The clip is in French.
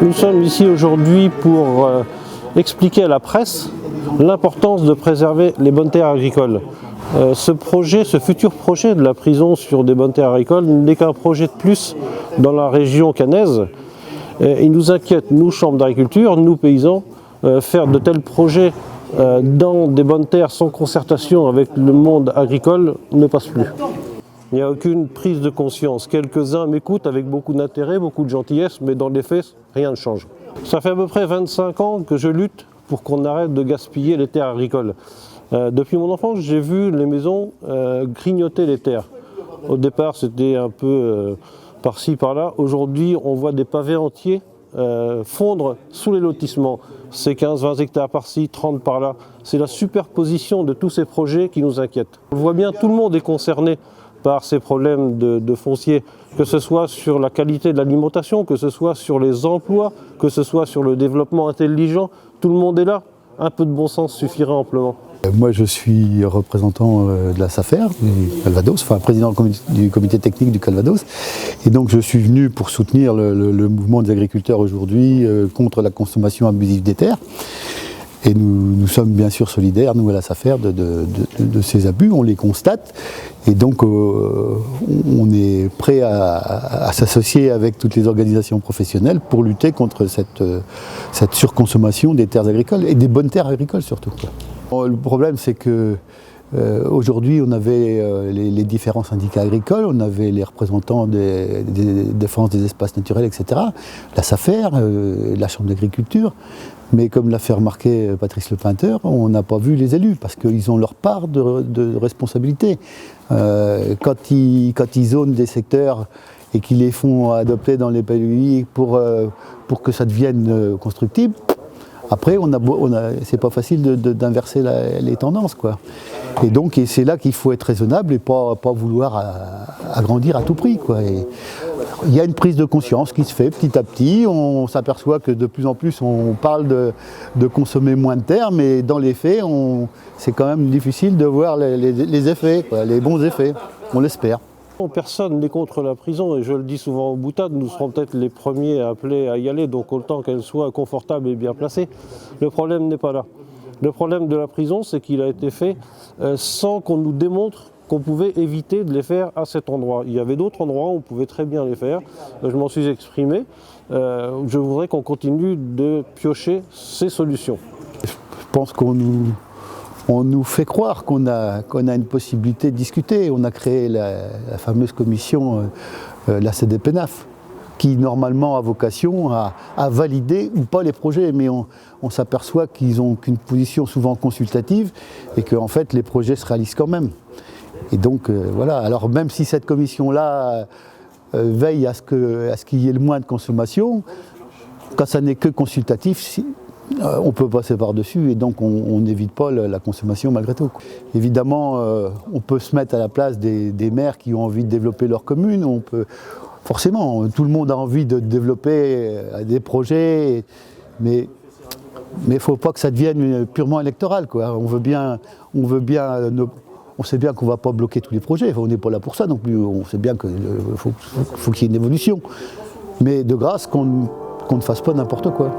Nous sommes ici aujourd'hui pour expliquer à la presse l'importance de préserver les bonnes terres agricoles. Ce futur projet de la prison sur des bonnes terres agricoles n'est qu'un projet de plus dans la région caennaise. Il nous inquiète, nous, Chambre d'agriculture, nous, paysans, faire de tels projets dans des bonnes terres sans concertation avec le monde agricole ne passe plus. Il n'y a aucune prise de conscience. Quelques-uns m'écoutent avec beaucoup d'intérêt, beaucoup de gentillesse, mais dans les faits, rien ne change. Ça fait à peu près 25 ans que je lutte pour qu'on arrête de gaspiller les terres agricoles. Depuis mon enfance, j'ai vu les maisons grignoter les terres. Au départ, c'était un peu par-ci, par-là. Aujourd'hui, on voit des pavés entiers fondre sous les lotissements. C'est 15-20 hectares par-ci, 30 par-là. C'est la superposition de tous ces projets qui nous inquiètent. On voit bien, tout le monde est concerné par ces problèmes de foncier, que ce soit sur la qualité de l'alimentation, que ce soit sur les emplois, que ce soit sur le développement intelligent. Tout le monde est là. Un peu de bon sens suffirait amplement. Moi, je suis représentant de la SAFER du Calvados, enfin président du comité technique du Calvados. Et donc, je suis venu pour soutenir le mouvement des agriculteurs aujourd'hui contre la consommation abusive des terres. Et nous sommes bien sûr solidaires, nous à la SAFER, de ces abus, on les constate. Et donc on est prêt à s'associer avec toutes les organisations professionnelles pour lutter contre cette surconsommation des terres agricoles, et des bonnes terres agricoles surtout. Le problème, c'est que aujourd'hui, on avait les différents syndicats agricoles, on avait les représentants des défenses des espaces naturels, etc., la SAFER, la Chambre d'agriculture. Mais comme l'a fait remarquer Patrice Lepeinteur, on n'a pas vu les élus, parce qu'ils ont leur part de responsabilité. Quand ils zonent des secteurs et qu'ils les font adopter dans les PLUI pour que ça devienne constructible, après, c'est pas facile d'inverser les tendances, quoi. Et donc, c'est là qu'il faut être raisonnable et pas vouloir agrandir à tout prix, quoi. Et il y a une prise de conscience qui se fait petit à petit. On s'aperçoit que de plus en plus, on parle de consommer moins de terre, mais dans les faits, c'est quand même difficile de voir les effets, quoi, les bons effets. On l'espère. Personne n'est contre la prison, et je le dis souvent aux boutades, nous serons peut-être les premiers appelés à y aller, donc autant qu'elle soit confortable et bien placée. Le problème n'est pas là. Le problème de la prison, c'est qu'il a été fait sans qu'on nous démontre qu'on pouvait éviter de les faire à cet endroit. Il y avait d'autres endroits où on pouvait très bien les faire, je m'en suis exprimé. Je voudrais qu'on continue de piocher ces solutions. Je pense qu'on nous fait croire qu'on a une possibilité de discuter. On a créé la fameuse commission, la CDPNAF, qui normalement a vocation à valider ou pas les projets, mais on s'aperçoit qu'ils n'ont qu'une position souvent consultative et qu'en fait les projets se réalisent quand même. Et donc voilà, alors même si cette commission-là veille à ce qu'il y ait le moins de consommation, quand ça n'est que consultatif, on peut passer par-dessus, et donc on n'évite pas la consommation malgré tout. Évidemment, on peut se mettre à la place des maires qui ont envie de développer leur commune. Forcément, tout le monde a envie de développer des projets, mais il ne faut pas que ça devienne purement électoral, quoi. On sait bien qu'on ne va pas bloquer tous les projets, on n'est pas là pour ça non plus. On sait bien qu'il faut qu'il y ait une évolution. Mais de grâce, qu'on ne fasse pas n'importe quoi.